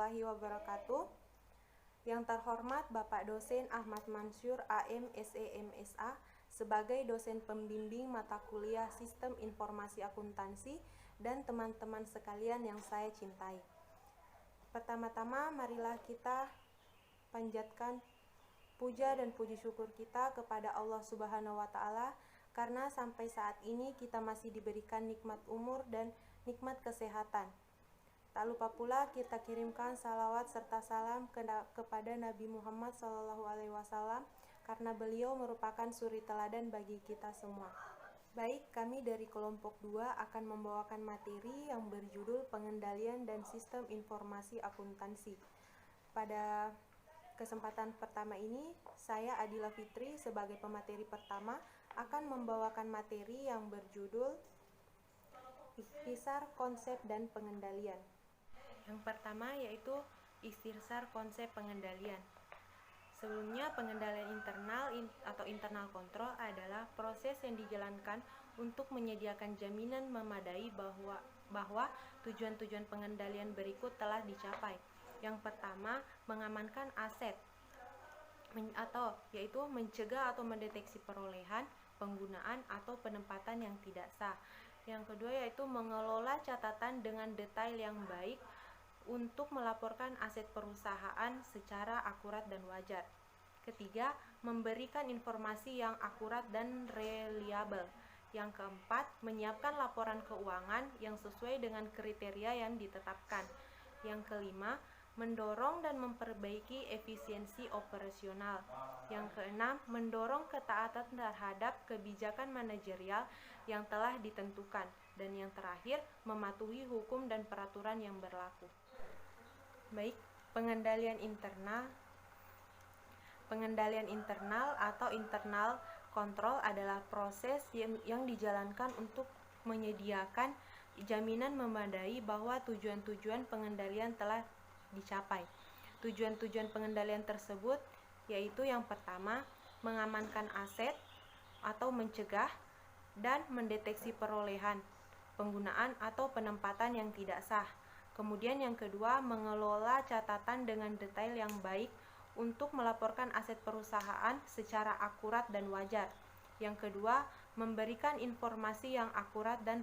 warahmatullahi wabarakatuh. Yang terhormat Bapak Dosen Ahmad Mansur AM SEMSA sebagai dosen pembimbing mata kuliah Sistem Informasi Akuntansi dan teman-teman sekalian yang saya cintai. Pertama-tama marilah kita panjatkan puja dan puji syukur kita kepada Allah Subhanahu wa Ta'ala karena sampai saat ini kita masih diberikan nikmat umur dan nikmat kesehatan. Tak lupa pula kita kirimkan salawat serta salam kepada Nabi Muhammad SAW karena beliau merupakan suri teladan bagi kita semua. Baik, kami dari kelompok 2 akan membawakan materi yang berjudul Pengendalian dan Sistem Informasi Akuntansi. Pada kesempatan pertama ini, saya Adila Fitri sebagai pemateri pertama akan membawakan materi yang berjudul Ikhtisar Konsep dan Pengendalian. Yang pertama yaitu ikhtisar konsep pengendalian. Sebelumnya, pengendalian internal atau internal control adalah proses yang dijalankan untuk menyediakan jaminan memadai bahwa tujuan-tujuan pengendalian berikut telah dicapai. Yang pertama, mengamankan aset yaitu mencegah atau mendeteksi perolehan, penggunaan atau penempatan yang tidak sah. Yang kedua yaitu mengelola catatan dengan detail yang baik untuk melaporkan aset perusahaan secara akurat dan wajar. Ketiga, memberikan informasi yang akurat dan reliable. Yang keempat, menyiapkan laporan keuangan yang sesuai dengan kriteria yang ditetapkan. Yang kelima, mendorong dan memperbaiki efisiensi operasional. Yang keenam, mendorong ketaatan terhadap kebijakan manajerial yang telah ditentukan. Dan yang terakhir, mematuhi hukum dan peraturan yang berlaku. Baik, pengendalian internal atau internal control adalah proses yang dijalankan untuk menyediakan jaminan memadai bahwa tujuan-tujuan pengendalian telah dicapai. Tujuan-tujuan pengendalian tersebut yaitu yang pertama, mengamankan aset atau mencegah dan mendeteksi perolehan, penggunaan atau penempatan yang tidak sah. Kemudian yang kedua, mengelola catatan dengan detail yang baik untuk melaporkan aset perusahaan secara akurat dan wajar. Yang kedua, memberikan informasi yang akurat dan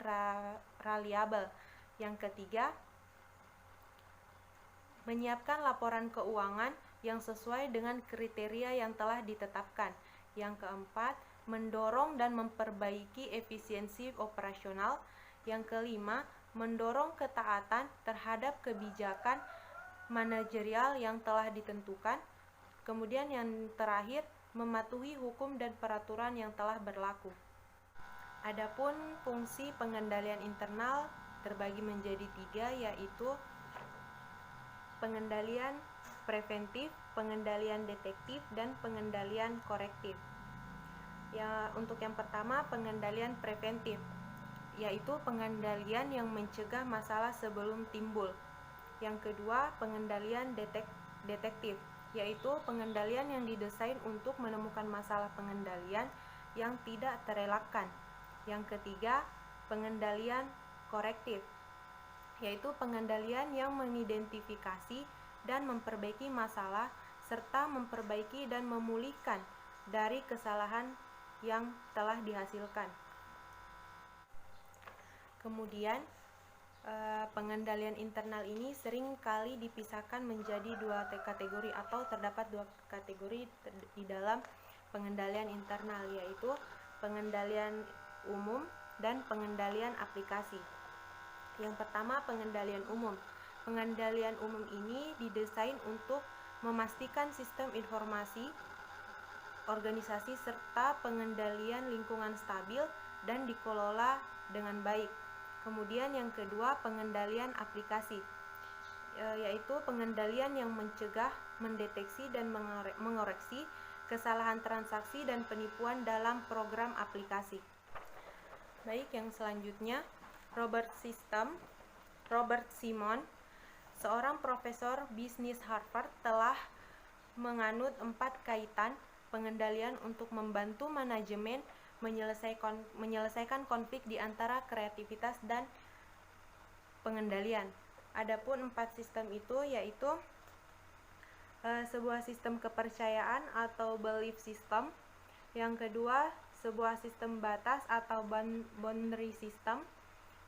reliable. Yang ketiga, menyiapkan laporan keuangan yang sesuai dengan kriteria yang telah ditetapkan. Yang keempat, mendorong dan memperbaiki efisiensi operasional. Yang kelima, mendorong ketaatan terhadap kebijakan manajerial yang telah ditentukan. Kemudian yang terakhir, mematuhi hukum dan peraturan yang telah berlaku. Adapun fungsi pengendalian internal terbagi menjadi 3, yaitu pengendalian preventif, pengendalian detektif, dan pengendalian korektif. Ya, untuk yang pertama, pengendalian preventif, yaitu pengendalian yang mencegah masalah sebelum timbul. Yang kedua, pengendalian detektif, yaitu pengendalian yang didesain untuk menemukan masalah pengendalian yang tidak terelakkan. Yang ketiga, pengendalian korektif, yaitu pengendalian yang mengidentifikasi dan memperbaiki masalah serta memperbaiki dan memulihkan dari kesalahan yang telah dihasilkan. Kemudian, pengendalian internal ini sering kali dipisahkan menjadi 2 kategori atau terdapat 2 kategori di dalam pengendalian internal, yaitu pengendalian umum dan pengendalian aplikasi. Yang pertama, pengendalian umum. Pengendalian umum ini didesain untuk memastikan sistem informasi, organisasi, serta pengendalian lingkungan stabil dan dikelola dengan baik. Kemudian yang kedua, pengendalian aplikasi, yaitu pengendalian yang mencegah, mendeteksi, dan mengoreksi kesalahan transaksi dan penipuan dalam program aplikasi. Baik, yang selanjutnya, Robert Simon, seorang profesor bisnis Harvard, telah menganut 4 kaitan pengendalian untuk membantu manajemen menyelesaikan konflik di antara kreativitas dan pengendalian. Adapun 4 sistem itu yaitu sebuah sistem kepercayaan atau belief system. Yang kedua, sebuah sistem batas atau boundary system.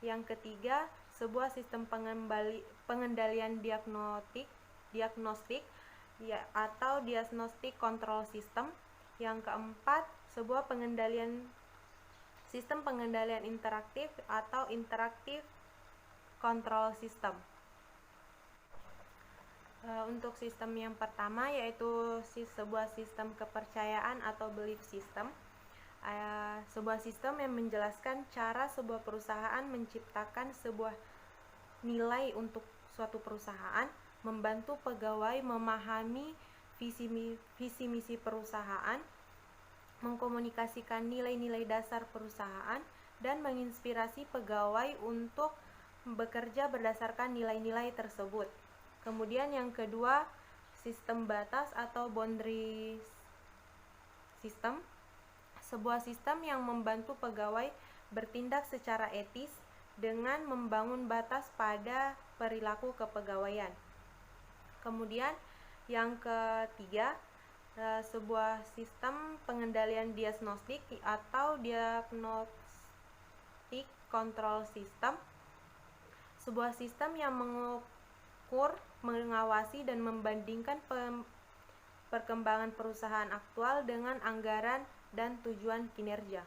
Yang ketiga, sebuah sistem pengendalian diagnostik ya, atau diagnostic control system. Yang keempat, sebuah sistem pengendalian interaktif atau interactive control system. Untuk sistem yang pertama yaitu sebuah sistem kepercayaan atau belief system. Sebuah sistem yang menjelaskan cara sebuah perusahaan menciptakan sebuah nilai untuk suatu perusahaan, membantu pegawai memahami visi misi perusahaan, mengkomunikasikan nilai-nilai dasar perusahaan, dan menginspirasi pegawai untuk bekerja berdasarkan nilai-nilai tersebut. Kemudian yang kedua, sistem batas atau boundary system. Sebuah sistem yang membantu pegawai bertindak secara etis dengan membangun batas pada perilaku kepegawaian. Kemudian yang ketiga, sebuah sistem pengendalian diagnostik atau diagnostic control system. Sebuah sistem yang mengukur, mengawasi, dan membandingkan perkembangan perusahaan aktual dengan anggaran dan tujuan kinerja.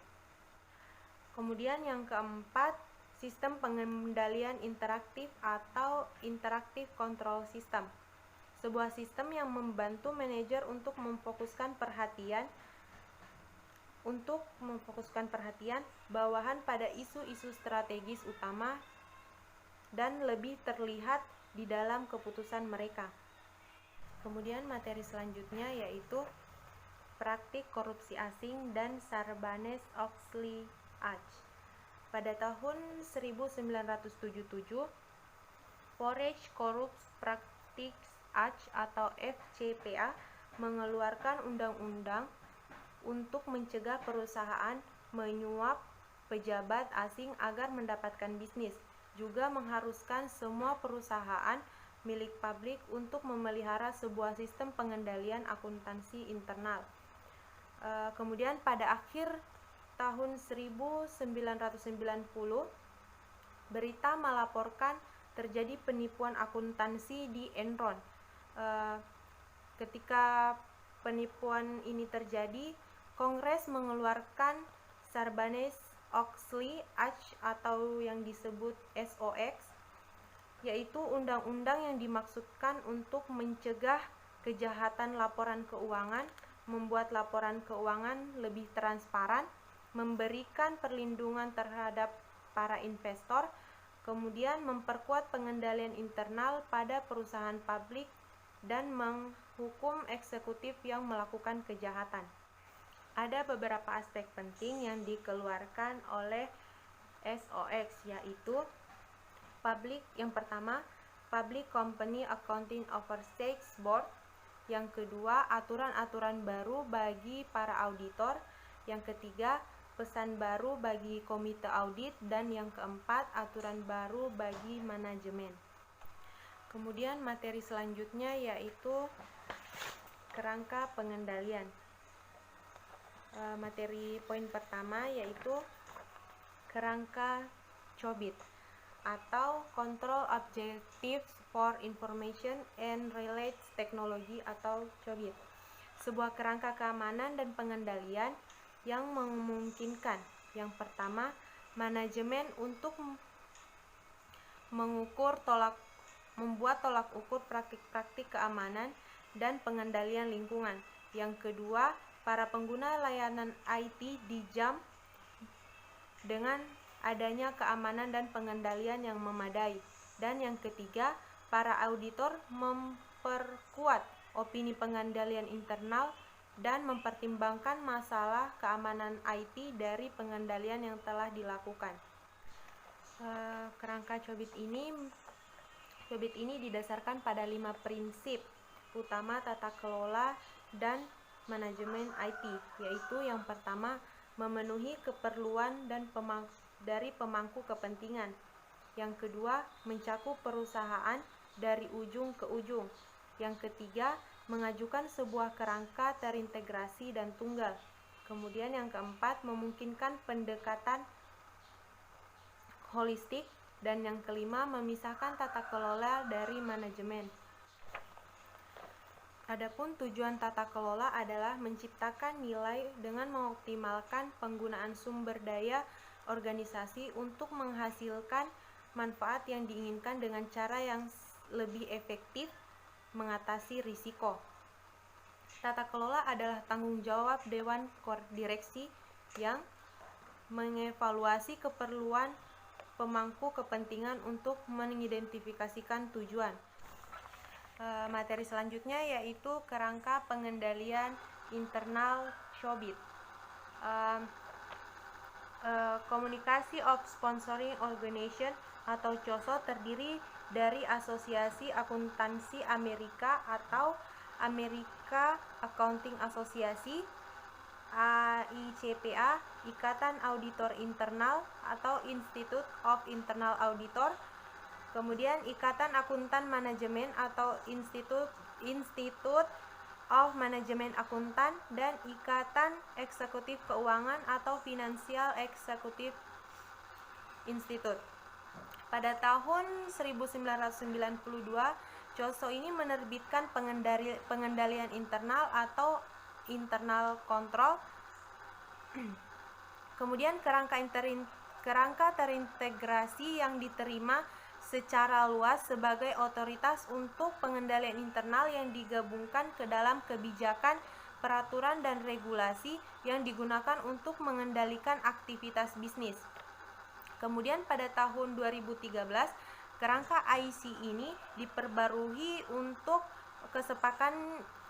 Kemudian yang keempat, sistem pengendalian interaktif atau interactive control system. Sebuah sistem yang membantu manajer untuk memfokuskan perhatian bawahan pada isu-isu strategis utama dan lebih terlihat di dalam keputusan mereka. Kemudian materi selanjutnya yaitu praktik korupsi asing dan Sarbanes-Oxley Act. Pada tahun 1977, Foreign Corrupt Practices Act atau FCPA mengeluarkan undang-undang untuk mencegah perusahaan menyuap pejabat asing agar mendapatkan bisnis, juga mengharuskan semua perusahaan milik publik untuk memelihara sebuah sistem pengendalian akuntansi internal. Kemudian pada akhir tahun 1990, berita melaporkan terjadi penipuan akuntansi di Enron. Ketika penipuan ini terjadi, Kongres mengeluarkan Sarbanes-Oxley Act atau yang disebut SOX, yaitu undang-undang yang dimaksudkan untuk mencegah kejahatan laporan keuangan, membuat laporan keuangan lebih transparan, memberikan perlindungan terhadap para investor, kemudian memperkuat pengendalian internal pada perusahaan publik, dan menghukum eksekutif yang melakukan kejahatan. Ada beberapa aspek penting yang dikeluarkan oleh SOX, yaitu yang pertama, Public Company Accounting Oversight Board. Yang kedua, aturan-aturan baru bagi para auditor. Yang ketiga, pesan baru bagi komite audit. Dan yang keempat, aturan baru bagi manajemen. Kemudian materi selanjutnya yaitu kerangka pengendalian. Materi poin pertama yaitu kerangka COBIT atau Control Objectives for Information and Related Technology atau COBIT. Sebuah kerangka keamanan dan pengendalian yang memungkinkan yang pertama, manajemen untuk membuat tolak ukur praktik-praktik keamanan dan pengendalian lingkungan. Yang kedua, para pengguna layanan IT dijam dengan adanya keamanan dan pengendalian yang memadai. Dan yang ketiga, para auditor memperkuat opini pengendalian internal dan mempertimbangkan masalah keamanan IT dari pengendalian yang telah dilakukan. Kerangka COBIT ini didasarkan pada 5 prinsip utama tata kelola dan manajemen IT, yaitu yang pertama, memenuhi keperluan dan dari pemangku kepentingan. Yang kedua, mencakup perusahaan dari ujung ke ujung. Yang ketiga, mengajukan sebuah kerangka terintegrasi dan tunggal. Kemudian yang keempat, memungkinkan pendekatan holistik. Dan yang kelima, memisahkan tata kelola dari manajemen. Adapun tujuan tata kelola adalah menciptakan nilai dengan mengoptimalkan penggunaan sumber daya organisasi untuk menghasilkan manfaat yang diinginkan dengan cara yang lebih efektif mengatasi risiko. Tata kelola adalah tanggung jawab Dewan Direksi yang mengevaluasi keperluan pemangku kepentingan untuk mengidentifikasikan tujuan. Materi selanjutnya yaitu kerangka pengendalian internal COBIT. Communication of Sponsoring Organization atau COSO terdiri dari Asosiasi Akuntansi Amerika atau America Accounting Association, AICPA, Ikatan Auditor Internal atau Institute of Internal Auditor, kemudian Ikatan Akuntan Manajemen atau Institute of Management Akuntan, dan Ikatan Eksekutif Keuangan atau Financial Executive Institute. Pada tahun 1992, COSO ini menerbitkan pengendalian internal atau internal control. Kemudian kerangka terintegrasi yang diterima secara luas sebagai otoritas untuk pengendalian internal yang digabungkan ke dalam kebijakan, peraturan, dan regulasi yang digunakan untuk mengendalikan aktivitas bisnis. Kemudian pada tahun 2013, kerangka IC ini diperbarui untuk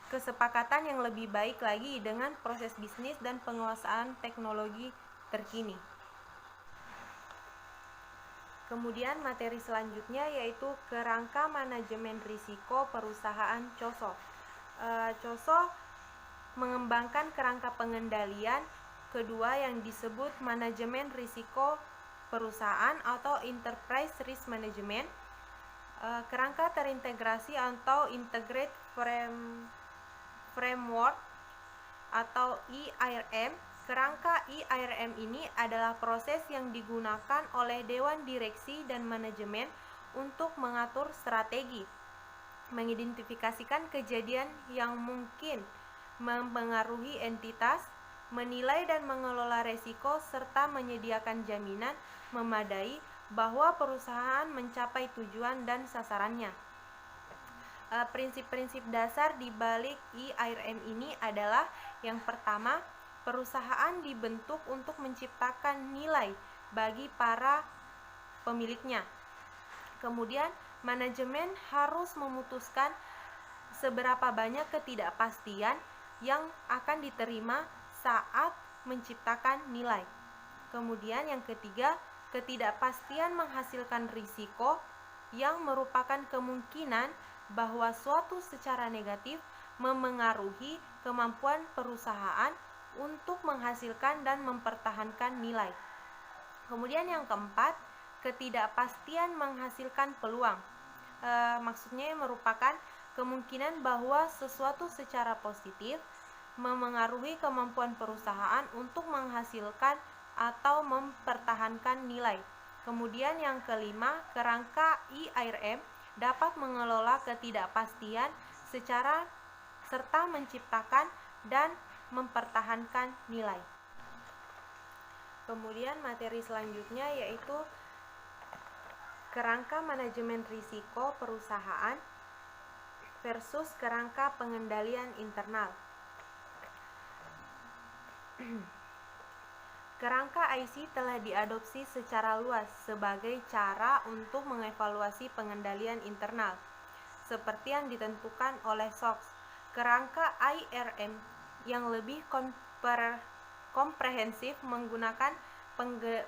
kesepakatan yang lebih baik lagi dengan proses bisnis dan penguasaan teknologi terkini. Kemudian materi selanjutnya yaitu kerangka manajemen risiko perusahaan COSO. COSO mengembangkan kerangka pengendalian kedua yang disebut manajemen risiko perusahaan atau Enterprise Risk Management. Kerangka terintegrasi atau Integrated Framework atau EIRM. Kerangka EIRM ini adalah proses yang digunakan oleh Dewan Direksi dan Manajemen untuk mengatur strategi, mengidentifikasikan kejadian yang mungkin mempengaruhi entitas, menilai dan mengelola risiko, serta menyediakan jaminan memadai bahwa perusahaan mencapai tujuan dan sasarannya. Prinsip-prinsip dasar di balik EIRM ini adalah yang pertama, perusahaan dibentuk untuk menciptakan nilai bagi para pemiliknya. Kemudian, manajemen harus memutuskan seberapa banyak ketidakpastian yang akan diterima saat menciptakan nilai. Kemudian yang ketiga, ketidakpastian menghasilkan risiko yang merupakan kemungkinan bahwa suatu secara negatif memengaruhi kemampuan perusahaan untuk menghasilkan dan mempertahankan nilai. Kemudian yang keempat, ketidakpastian menghasilkan peluang. Maksudnya merupakan kemungkinan bahwa sesuatu secara positif memengaruhi kemampuan perusahaan untuk menghasilkan atau mempertahankan nilai. Kemudian yang kelima, kerangka EIRM dapat mengelola ketidakpastian serta menciptakan dan mempertahankan nilai. Kemudian materi selanjutnya yaitu kerangka manajemen risiko perusahaan versus kerangka pengendalian internal. Kerangka IC telah diadopsi secara luas sebagai cara untuk mengevaluasi pengendalian internal, seperti yang ditentukan oleh SOX. Kerangka IRM yang lebih komprehensif menggunakan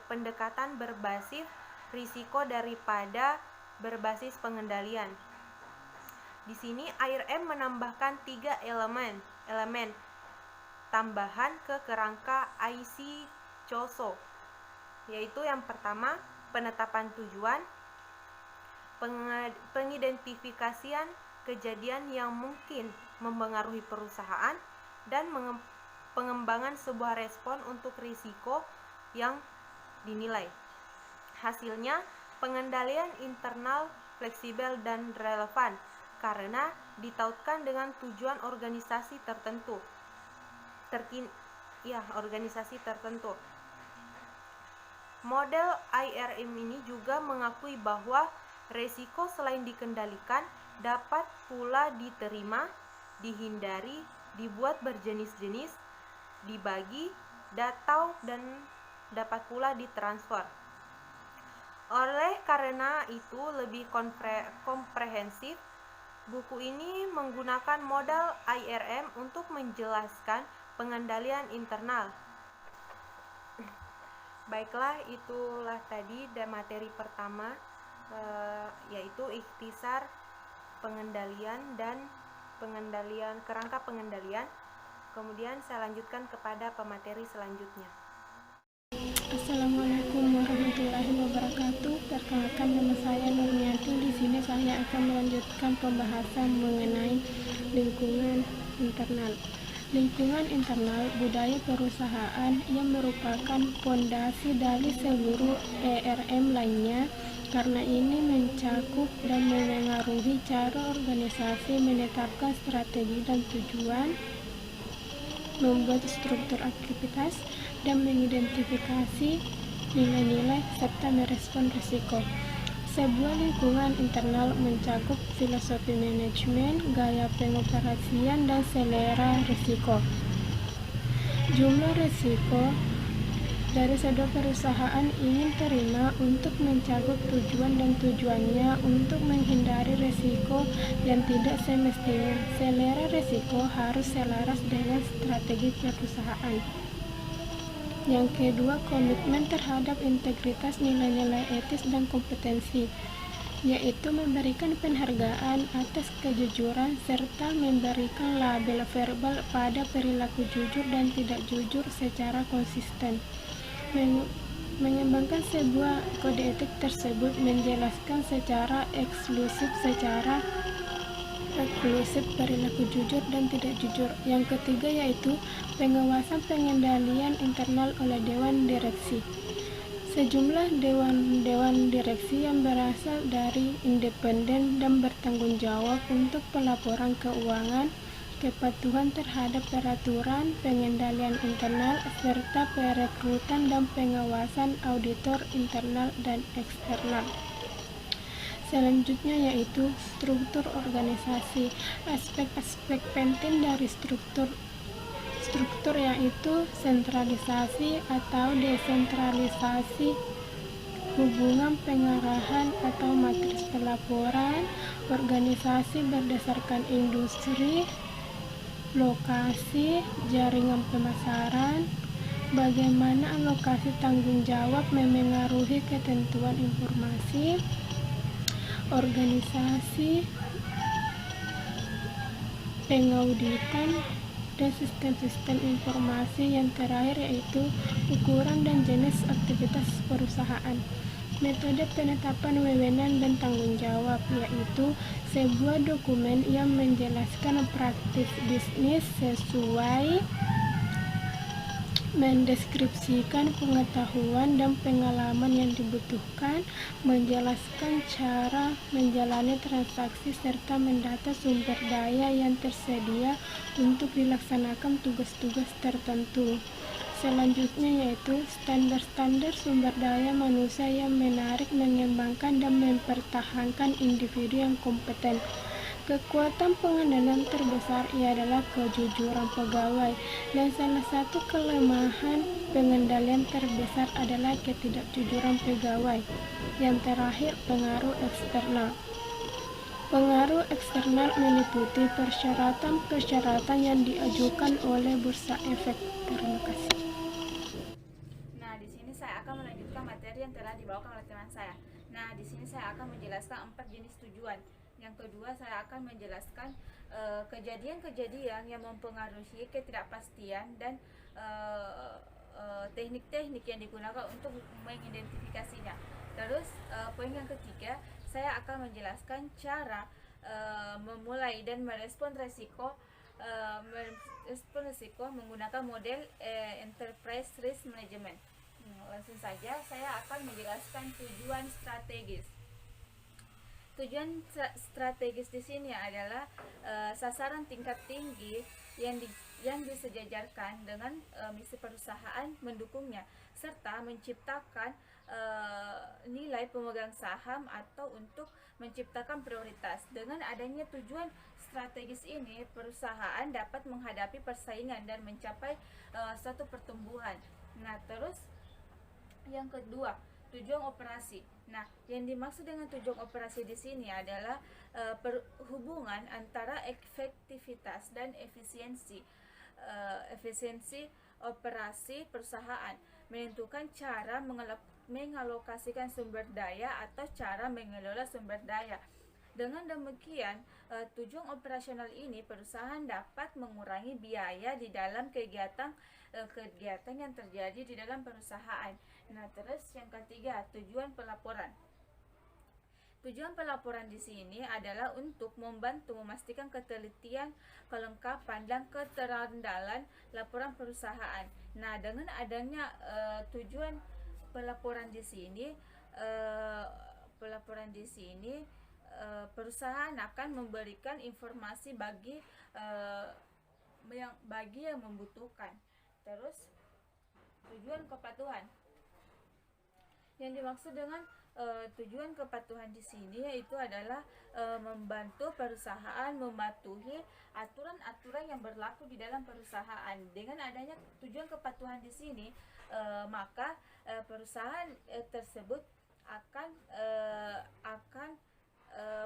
pendekatan berbasis risiko daripada berbasis pengendalian. Di sini IRM menambahkan 3 elemen tambahan ke kerangka IC COSO, yaitu yang pertama, penetapan tujuan, pengidentifikasian kejadian yang mungkin mempengaruhi perusahaan, dan pengembangan sebuah respon untuk risiko yang dinilai. Hasilnya, pengendalian internal fleksibel dan relevan karena ditautkan dengan tujuan organisasi tertentu. Model IRM ini juga mengakui bahwa resiko selain dikendalikan dapat pula diterima, dihindari, dibuat berjenis-jenis, dibagi, dan dapat pula ditransfer. Oleh karena itu lebih komprehensif, buku ini menggunakan model IRM untuk menjelaskan pengendalian internal. Baiklah, itulah tadi materi pertama, yaitu ikhtisar pengendalian dan kerangka pengendalian. Kemudian saya lanjutkan kepada pemateri selanjutnya. Assalamualaikum warahmatullahi wabarakatuh. Perkenalkan, nama saya Nurmiati. Di sini saya akan melanjutkan pembahasan mengenai lingkungan internal. Lingkungan internal budaya perusahaan yang merupakan fondasi dari seluruh ERM lainnya, karena ini mencakup dan memengaruhi cara organisasi menetapkan strategi dan tujuan, membuat struktur aktivitas, dan mengidentifikasi nilai-nilai serta merespon risiko. Sebuah lingkungan internal mencakup filosofi manajemen, gaya pengoperasian, dan selera risiko. Jumlah risiko dari sebuah perusahaan ingin terima untuk mencakup tujuan dan tujuannya untuk menghindari risiko yang tidak semestinya. Selera risiko harus selaras dengan strategi perusahaan. Yang kedua, komitmen terhadap integritas, nilai-nilai etis, dan kompetensi, yaitu memberikan penghargaan atas kejujuran serta memberikan label verbal pada perilaku jujur dan tidak jujur secara konsisten. Mengembangkan sebuah kode etik tersebut menjelaskan secara eksklusif perilaku jujur dan tidak jujur. Yang ketiga yaitu pengawasan pengendalian internal oleh Dewan Direksi. Sejumlah dewan direksi yang berasal dari independen dan bertanggung jawab untuk pelaporan keuangan, kepatuhan terhadap peraturan, pengendalian internal, serta perekrutan dan pengawasan auditor internal dan eksternal. Selanjutnya yaitu struktur organisasi. Aspek-aspek penting dari struktur yaitu sentralisasi atau desentralisasi, hubungan pengarahan atau matriks pelaporan, organisasi berdasarkan industri, lokasi, jaringan pemasaran, bagaimana alokasi tanggung jawab memengaruhi ketentuan informasi, organisasi, pengauditan, dan sistem-sistem informasi. Yang terakhir yaitu ukuran dan jenis aktivitas perusahaan. Metode penetapan wewenang dan tanggung jawab, yaitu sebuah dokumen yang menjelaskan praktik bisnis sesuai mendeskripsikan pengetahuan dan pengalaman yang dibutuhkan, menjelaskan cara menjalani transaksi, serta mendata sumber daya yang tersedia untuk dilaksanakan tugas-tugas tertentu. Selanjutnya yaitu standar-standar sumber daya manusia yang menarik, mengembangkan, dan mempertahankan individu yang kompeten. Kekuatan pengendalian terbesar adalah kejujuran pegawai, dan salah satu kelemahan pengendalian terbesar adalah ketidakjujuran pegawai. Yang terakhir, pengaruh eksternal. Pengaruh eksternal meliputi persyaratan-persyaratan yang diajukan oleh Bursa Efek. Terima kasih. Nah, di sini saya akan melanjutkan materi yang telah dibawakan oleh teman saya. Nah, di sini saya akan menjelaskan 4 jenis tujuan. Yang kedua, saya akan menjelaskan kejadian-kejadian yang mempengaruhi ketidakpastian dan teknik-teknik yang digunakan untuk mengidentifikasinya. Terus, poin yang ketiga, saya akan menjelaskan cara memulai dan merespon resiko menggunakan model Enterprise Risk Management. Langsung saja saya akan menjelaskan tujuan strategis. Tujuan strategis di sini adalah sasaran tingkat tinggi yang disejajarkan dengan misi perusahaan mendukungnya, serta menciptakan nilai pemegang saham atau untuk menciptakan prioritas. Dengan adanya tujuan strategis ini, perusahaan dapat menghadapi persaingan dan mencapai suatu pertumbuhan. Nah, terus yang kedua, tujuan operasi. Nah, yang dimaksud dengan tujuan operasi di sini adalah hubungan antara efektivitas dan efisiensi operasi perusahaan, menentukan cara mengalokasikan sumber daya atau cara mengelola sumber daya. Dengan demikian, tujuan operasional ini perusahaan dapat mengurangi biaya di dalam kegiatan yang terjadi di dalam perusahaan. Nah, terus yang ketiga, tujuan pelaporan. Tujuan pelaporan di sini adalah untuk membantu memastikan ketelitian, kelengkapan, dan keterandalan laporan perusahaan. Nah, dengan adanya tujuan pelaporan di sini, perusahaan akan memberikan informasi bagi yang membutuhkan. Terus tujuan kepatuhan. Yang dimaksud dengan tujuan kepatuhan di sini yaitu adalah membantu perusahaan mematuhi aturan-aturan yang berlaku di dalam perusahaan. Dengan adanya tujuan kepatuhan di sini, maka perusahaan tersebut akan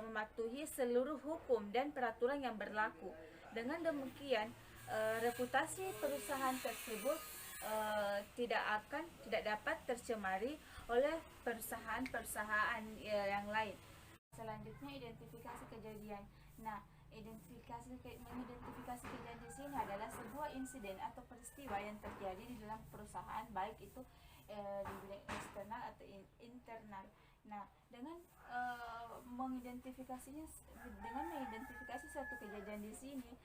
mematuhi seluruh hukum dan peraturan yang berlaku. Dengan demikian, reputasi perusahaan tersebut tidak dapat tercemari oleh perusahaan-perusahaan yang lain. Selanjutnya, identifikasi kejadian. Nah, mengidentifikasi kejadian di sini adalah sebuah insiden atau peristiwa yang terjadi di dalam perusahaan, baik itu di bidang eksternal atau internal. Nah, dengan mengidentifikasi suatu kejadian di sini,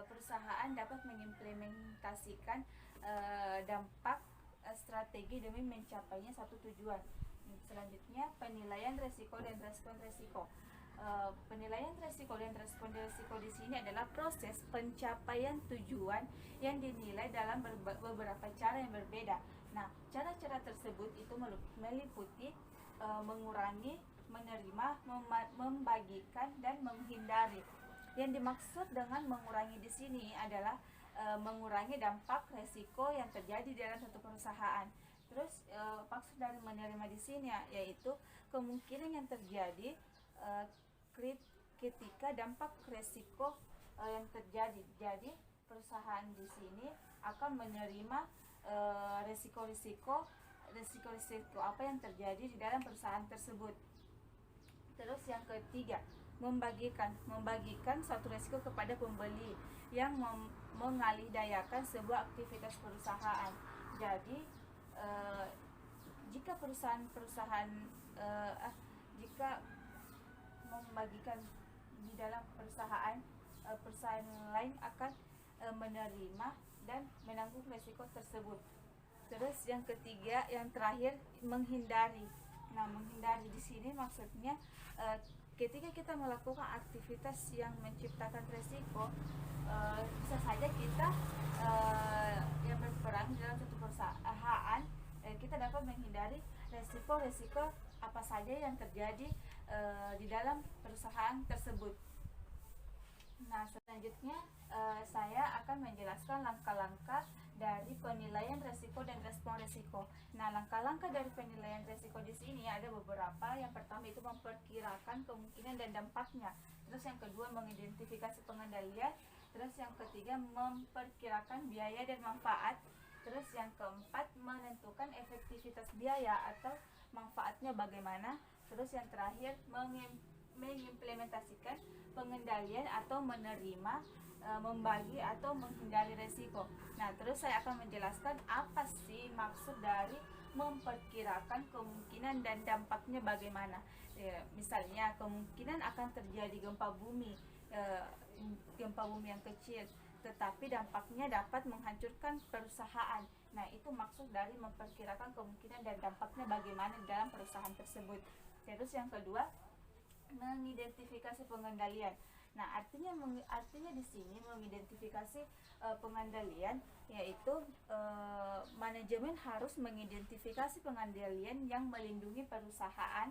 perusahaan dapat mengimplementasikan dampak strategi demi mencapainya satu tujuan. Selanjutnya, penilaian resiko dan respon resiko. Penilaian resiko dan respon resiko di sini adalah proses pencapaian tujuan yang dinilai dalam beberapa cara yang berbeda. Nah, cara-cara tersebut itu meliputi mengurangi, menerima, membagikan, dan menghindari. Yang dimaksud dengan mengurangi di sini adalah mengurangi dampak resiko yang terjadi dalam satu perusahaan. Terus maksud dari menerima di sini yaitu kemungkinan yang terjadi ketika dampak resiko yang terjadi. Jadi perusahaan di sini akan menerima resiko-resiko apa yang terjadi di dalam perusahaan tersebut. Terus yang ketiga, membagikan suatu resiko kepada pembeli yang mengalihdayakan sebuah aktivitas perusahaan. Jadi jika jika membagikan di dalam perusahaan lain akan menerima dan menanggung resiko tersebut. Terus yang ketiga, yang terakhir, menghindari. Nah, menghindari di sini maksudnya ketika kita melakukan aktivitas yang menciptakan resiko, bisa saja kita yang berperan dalam suatu perusahaan, kita dapat menghindari resiko-resiko apa saja yang terjadi di dalam perusahaan tersebut. Nah, selanjutnya saya akan menjelaskan langkah-langkah dari penilaian resiko dan respon resiko. Nah, langkah-langkah dari penilaian resiko di sini ada beberapa. Yang pertama itu memperkirakan kemungkinan dan dampaknya. Terus yang kedua, mengidentifikasi pengendalian. Terus yang ketiga, memperkirakan biaya dan manfaat. Terus yang keempat, menentukan efektivitas biaya atau manfaatnya bagaimana. Terus yang terakhir, mengimplementasikan pengendalian atau menerima, membagi atau menghindari resiko. Nah, terus saya akan menjelaskan apa sih maksud dari memperkirakan kemungkinan dan dampaknya bagaimana. Misalnya kemungkinan akan terjadi gempa bumi yang kecil, tetapi dampaknya dapat menghancurkan perusahaan. Nah, itu maksud dari memperkirakan kemungkinan dan dampaknya bagaimana di dalam perusahaan tersebut. Terus yang kedua, mengidentifikasi pengendalian. Nah, artinya di sini mengidentifikasi pengendalian, yaitu manajemen harus mengidentifikasi pengendalian yang melindungi perusahaan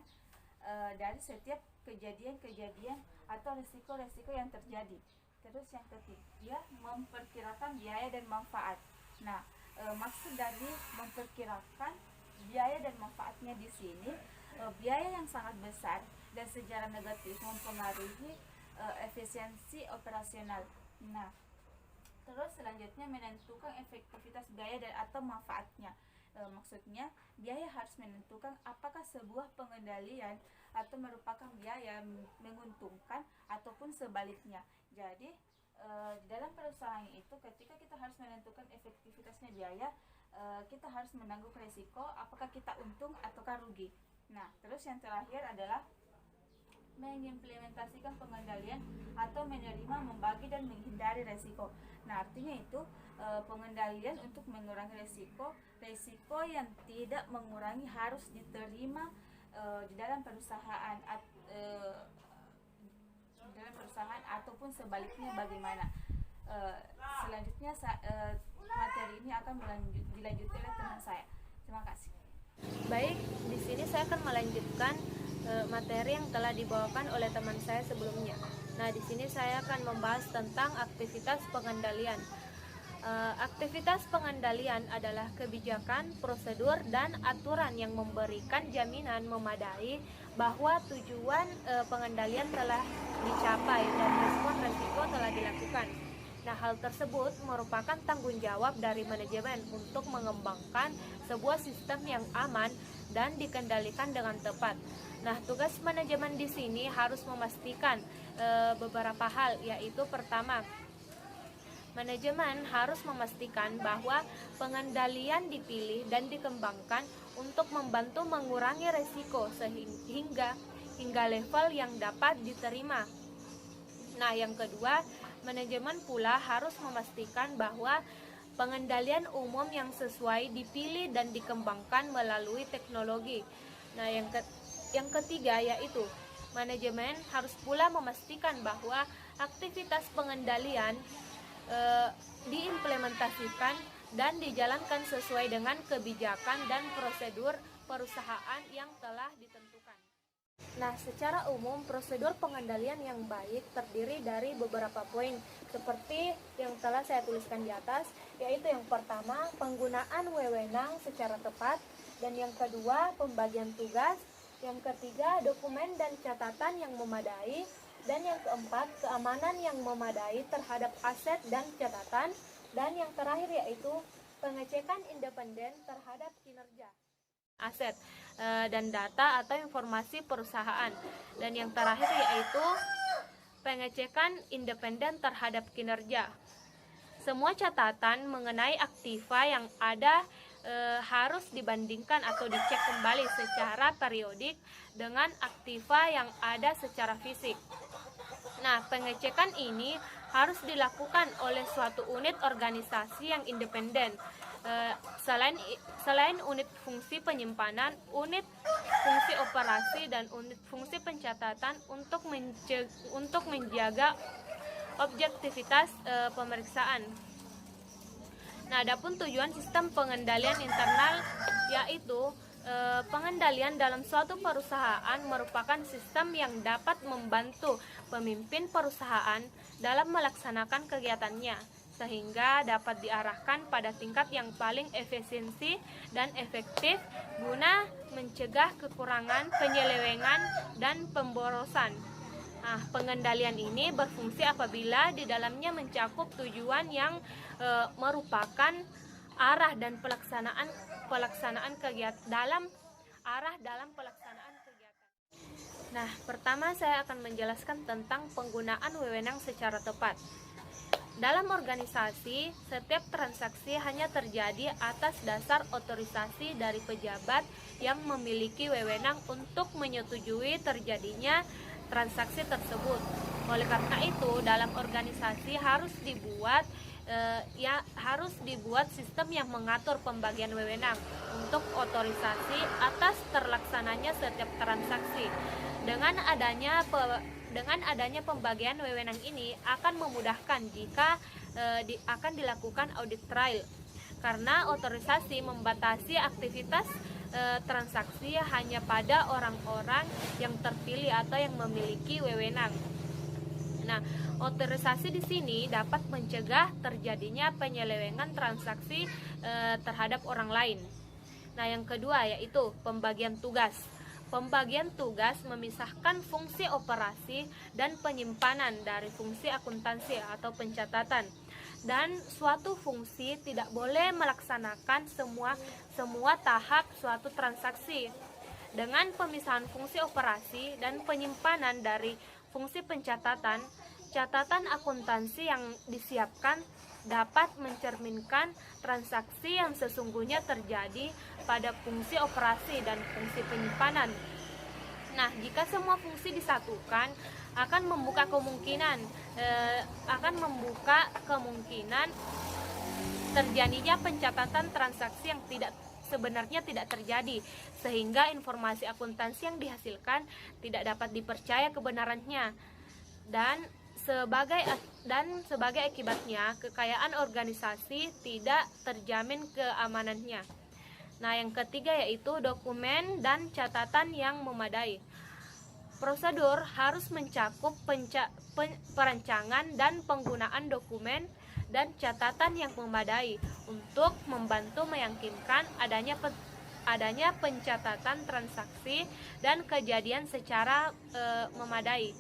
dari setiap kejadian-kejadian atau risiko-risiko yang terjadi. Terus yang ketiga, memperkirakan biaya dan manfaat. Nah, maksud dari memperkirakan biaya dan manfaatnya di sini, biaya yang sangat besar dan secara negatif mempengaruhi efisiensi operasional. Nah, terus selanjutnya menentukan efektivitas biaya dan atau manfaatnya. Maksudnya biaya harus menentukan apakah sebuah pengendalian atau merupakan biaya menguntungkan ataupun sebaliknya. Jadi dalam perusahaan itu ketika kita harus menentukan efektivitasnya biaya, kita harus menanggung risiko apakah kita untung ataukah rugi. Nah, terus yang terakhir adalah mengimplementasikan pengendalian atau menerima, membagi dan menghindari risiko. Nah, artinya itu pengendalian untuk mengurangi risiko yang tidak mengurangi harus diterima di dalam perusahaan ataupun sebaliknya bagaimana. Selanjutnya materi ini akan dilanjutkan oleh teman saya. Terima kasih. Baik, di sini saya akan melanjutkan materi yang telah dibawakan oleh teman saya sebelumnya. Nah, di sini saya akan membahas tentang aktivitas pengendalian. Aktivitas pengendalian adalah kebijakan, prosedur, dan aturan yang memberikan jaminan memadai bahwa tujuan pengendalian telah dicapai dan respon risiko telah dilakukan. Nah, hal tersebut merupakan tanggung jawab dari manajemen untuk mengembangkan sebuah sistem yang aman dan dikendalikan dengan tepat. Nah, tugas manajemen di sini harus memastikan beberapa hal, yaitu pertama, manajemen harus memastikan bahwa pengendalian dipilih dan dikembangkan untuk membantu mengurangi risiko hingga level yang dapat diterima. Nah, yang kedua, manajemen pula harus memastikan bahwa pengendalian umum yang sesuai dipilih dan dikembangkan melalui teknologi. Nah, yang ketiga yaitu manajemen harus pula memastikan bahwa aktivitas pengendalian diimplementasikan dan dijalankan sesuai dengan kebijakan dan prosedur perusahaan yang telah ditentukan. Nah, secara umum prosedur pengendalian yang baik terdiri dari beberapa poin seperti yang telah saya tuliskan di atas, yaitu yang pertama, penggunaan wewenang secara tepat, dan yang kedua, pembagian tugas, yang ketiga, dokumen dan catatan yang memadai, dan yang keempat, keamanan yang memadai terhadap aset dan catatan, dan yang terakhir yaitu pengecekan independen terhadap kinerja aset dan data atau informasi perusahaan, dan yang terakhir yaitu pengecekan independen terhadap kinerja. Semua catatan mengenai aktiva yang ada harus dibandingkan atau dicek kembali secara periodik dengan aktiva yang ada secara fisik. Nah, pengecekan ini harus dilakukan oleh suatu unit organisasi yang independen. Selain unit fungsi penyimpanan, unit fungsi operasi, dan unit fungsi pencatatan untuk menjaga objektivitas pemeriksaan. Nah, adapun tujuan sistem pengendalian internal yaitu pengendalian dalam suatu perusahaan merupakan sistem yang dapat membantu pemimpin perusahaan dalam melaksanakan kegiatannya sehingga dapat diarahkan pada tingkat yang paling efisiensi dan efektif guna mencegah kekurangan, penyelewengan, dan pemborosan. Nah, pengendalian ini berfungsi apabila di dalamnya mencakup tujuan yang merupakan arah dan pelaksanaan kegiatan dalam pelaksanaan kegiatan. Nah, pertama saya akan menjelaskan tentang penggunaan wewenang secara tepat. Dalam organisasi, setiap transaksi hanya terjadi atas dasar otorisasi dari pejabat yang memiliki wewenang untuk menyetujui terjadinya transaksi tersebut. Oleh karena itu, dalam organisasi harus dibuat sistem yang mengatur pembagian wewenang untuk otorisasi atas terlaksananya setiap transaksi. Dengan adanya pembagian wewenang ini akan memudahkan jika akan dilakukan audit trail, karena otorisasi membatasi aktivitas transaksi hanya pada orang-orang yang terpilih atau yang memiliki wewenang. Nah, otorisasi di sini dapat mencegah terjadinya penyelewengan transaksi terhadap orang lain. Nah, yang kedua yaitu pembagian tugas. Pembagian tugas memisahkan fungsi operasi dan penyimpanan dari fungsi akuntansi atau pencatatan. Dan suatu fungsi tidak boleh melaksanakan semua tahap suatu transaksi. Dengan pemisahan fungsi operasi dan penyimpanan dari fungsi pencatatan, catatan akuntansi yang disiapkan dapat mencerminkan transaksi yang sesungguhnya terjadi pada fungsi operasi dan fungsi penyimpanan. Nah, jika semua fungsi disatukan, akan membuka kemungkinan terjadinya pencatatan transaksi yang sebenarnya tidak terjadi, sehingga informasi akuntansi yang dihasilkan tidak dapat dipercaya kebenarannya, dan sebagai akibatnya kekayaan organisasi tidak terjamin keamanannya. Nah, yang ketiga yaitu dokumen dan catatan yang memadai. Prosedur harus mencakup perancangan dan penggunaan dokumen dan catatan yang memadai untuk membantu meyakinkan adanya pencatatan transaksi dan kejadian secara memadai.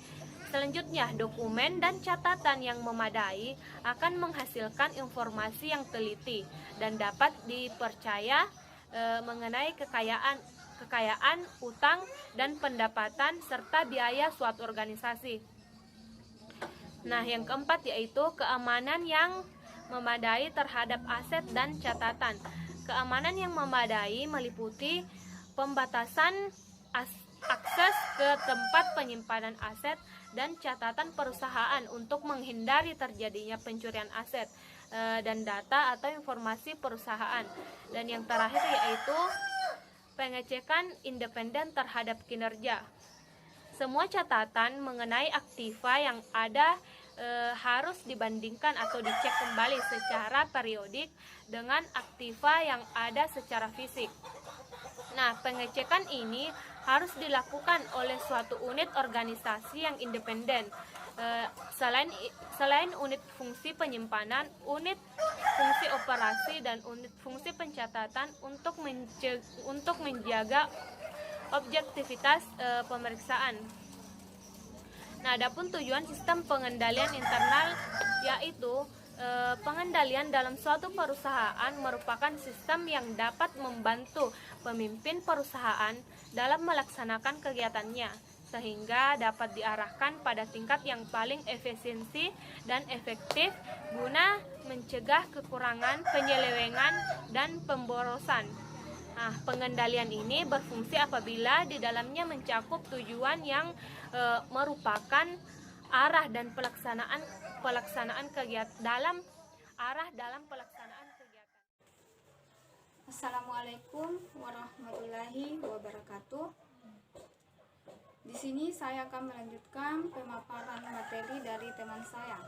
Selanjutnya, dokumen dan catatan yang memadai akan menghasilkan informasi yang teliti dan dapat dipercaya mengenai kekayaan, utang, dan pendapatan serta biaya suatu organisasi. Nah, yang keempat yaitu keamanan yang memadai terhadap aset dan catatan. Keamanan yang memadai meliputi pembatasan akses ke tempat penyimpanan aset dan catatan perusahaan untuk menghindari terjadinya pencurian aset dan data atau informasi perusahaan. Dan yang terakhir yaitu pengecekan independen terhadap kinerja. Semua catatan mengenai aktiva yang ada harus dibandingkan atau dicek kembali secara periodik dengan aktiva yang ada secara fisik. Nah, pengecekan ini harus dilakukan oleh suatu unit organisasi yang independen. Selain unit fungsi penyimpanan, unit fungsi operasi, dan unit fungsi pencatatan untuk menjaga objektivitas pemeriksaan. Nah, adapun tujuan sistem pengendalian internal yaitu pengendalian dalam suatu perusahaan merupakan sistem yang dapat membantu pemimpin perusahaan dalam melaksanakan kegiatannya, sehingga dapat diarahkan pada tingkat yang paling efisiensi dan efektif guna mencegah kekurangan, penyelewengan, dan pemborosan. Nah, pengendalian ini berfungsi apabila di dalamnya mencakup tujuan yang merupakan arah dan pelaksanaan kegiatan dalam pelaksanaan kegiatan. Assalamualaikum warahmatullahi wabarakatuh. Di sini saya akan melanjutkan pemaparan materi dari teman saya.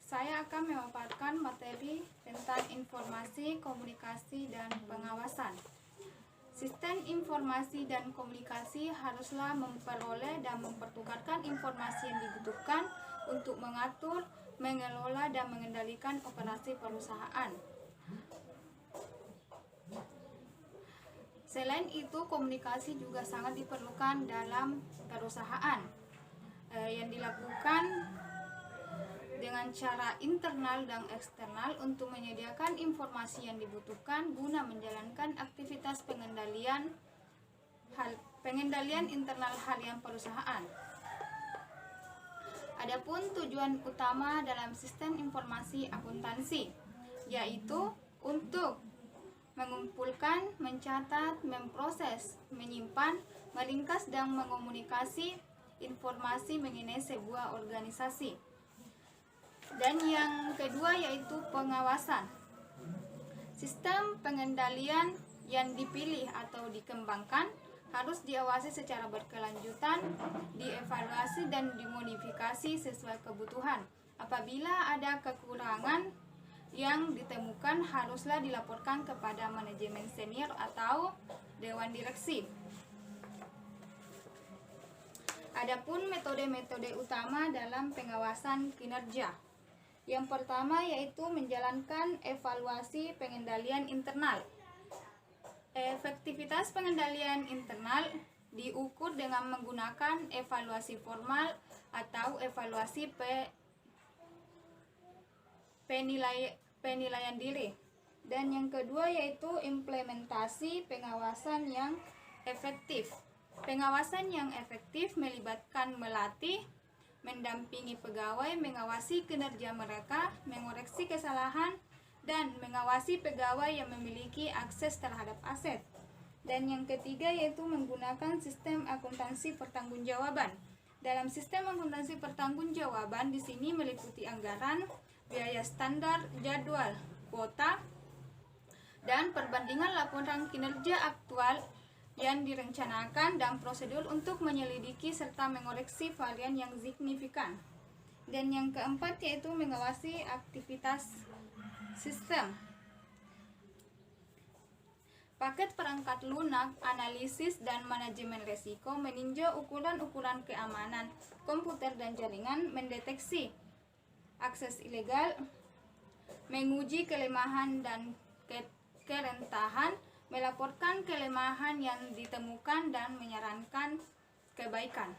Saya akan memaparkan materi tentang informasi, komunikasi, dan pengawasan. Sistem informasi dan komunikasi haruslah memperoleh dan mempertukarkan informasi yang dibutuhkan untuk mengatur, mengelola, dan mengendalikan operasi perusahaan. Selain itu, komunikasi juga sangat diperlukan dalam perusahaan yang dilakukan dengan cara internal dan eksternal untuk menyediakan informasi yang dibutuhkan guna menjalankan aktivitas pengendalian internal harian perusahaan. Adapun tujuan utama dalam sistem informasi akuntansi yaitu untuk mengumpulkan, mencatat, memproses, menyimpan, meringkas dan mengomunikasi informasi mengenai sebuah organisasi. Dan yang kedua yaitu pengawasan. Sistem pengendalian yang dipilih atau dikembangkan harus diawasi secara berkelanjutan, dievaluasi dan dimodifikasi sesuai kebutuhan. Apabila ada kekurangan yang ditemukan, haruslah dilaporkan kepada manajemen senior atau dewan direksi. Adapun metode-metode utama dalam pengawasan kinerja. Yang pertama yaitu menjalankan evaluasi pengendalian internal. Efektivitas pengendalian internal diukur dengan menggunakan evaluasi formal atau evaluasi penilaian diri. Dan yang kedua yaitu implementasi pengawasan yang efektif. Pengawasan yang efektif melibatkan melatih, mendampingi pegawai, mengawasi kinerja mereka, mengoreksi kesalahan, dan mengawasi pegawai yang memiliki akses terhadap aset. Dan yang ketiga yaitu menggunakan sistem akuntansi pertanggungjawaban. Dalam sistem akuntansi pertanggungjawaban di sini meliputi anggaran, biaya standar, jadwal, kuota, dan perbandingan laporan kinerja aktual yang direncanakan dan prosedur untuk menyelidiki serta mengoreksi varian yang signifikan. Dan yang keempat yaitu mengawasi aktivitas sistem. Paket perangkat lunak, analisis dan manajemen resiko meninjau ukuran-ukuran keamanan komputer dan jaringan, mendeteksi akses ilegal, menguji kelemahan dan kerentahan, melaporkan kelemahan yang ditemukan dan menyarankan kebaikan.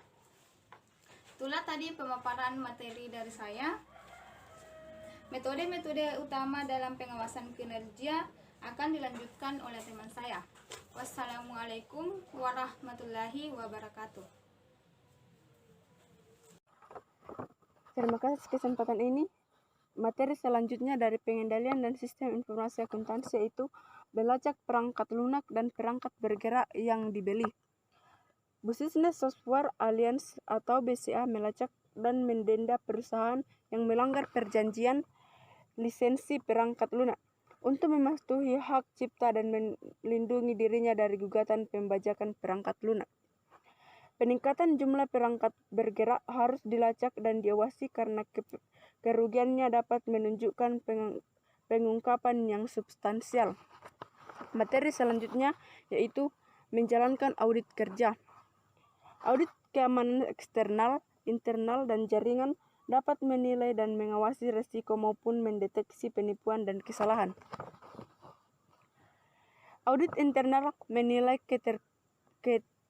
Itulah tadi pemaparan materi dari saya. Metode-metode utama dalam pengawasan kinerja akan dilanjutkan oleh teman saya. Wassalamualaikum warahmatullahi wabarakatuh. Terima kasih kesempatan ini. Materi selanjutnya dari pengendalian dan sistem informasi akuntansi yaitu melacak perangkat lunak dan perangkat bergerak yang dibeli. Business Software Alliance atau BCA melacak dan mendenda perusahaan yang melanggar perjanjian lisensi perangkat lunak untuk mematuhi hak cipta dan melindungi dirinya dari gugatan pembajakan perangkat lunak. Peningkatan jumlah perangkat bergerak harus dilacak dan diawasi karena kerugiannya dapat menunjukkan pengungkapan yang substansial. Materi selanjutnya yaitu menjalankan audit kerja. Audit keamanan eksternal, internal, dan jaringan dapat menilai dan mengawasi risiko maupun mendeteksi penipuan dan kesalahan. Audit internal menilai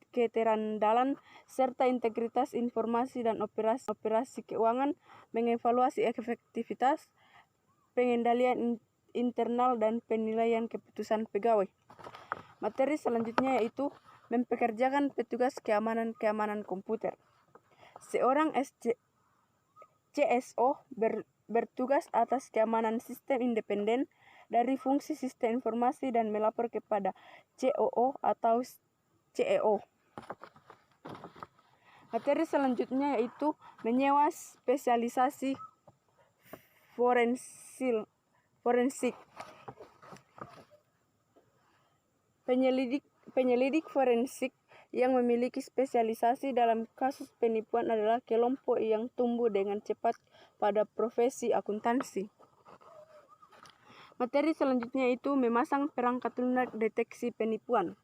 keterandalan serta integritas informasi dan operasi keuangan, mengevaluasi efektivitas pengendalian internal dan penilaian keputusan pegawai. Materi selanjutnya yaitu mempekerjakan petugas keamanan komputer. Seorang CSO bertugas atas keamanan sistem independen dari fungsi sistem informasi dan melapor kepada COO atau CEO. Materi selanjutnya yaitu menyewa spesialisasi forensik. Penyelidik forensik yang memiliki spesialisasi dalam kasus penipuan adalah kelompok yang tumbuh dengan cepat pada profesi akuntansi. Materi selanjutnya itu memasang perangkat lunak deteksi penipuan.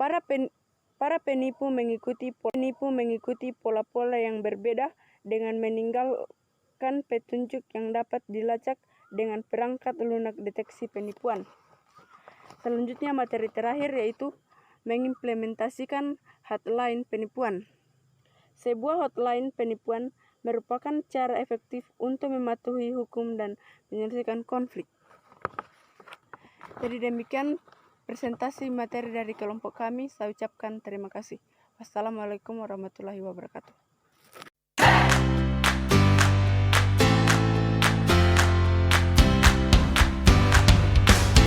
Para penipu mengikuti pola-pola yang berbeda dengan meninggalkan petunjuk yang dapat dilacak dengan perangkat lunak deteksi penipuan. Selanjutnya materi terakhir yaitu mengimplementasikan hotline penipuan. Sebuah hotline penipuan merupakan cara efektif untuk mematuhi hukum dan menyelesaikan konflik. Jadi demikian presentasi materi dari kelompok kami. Saya ucapkan terima kasih. Wassalamualaikum warahmatullahi wabarakatuh.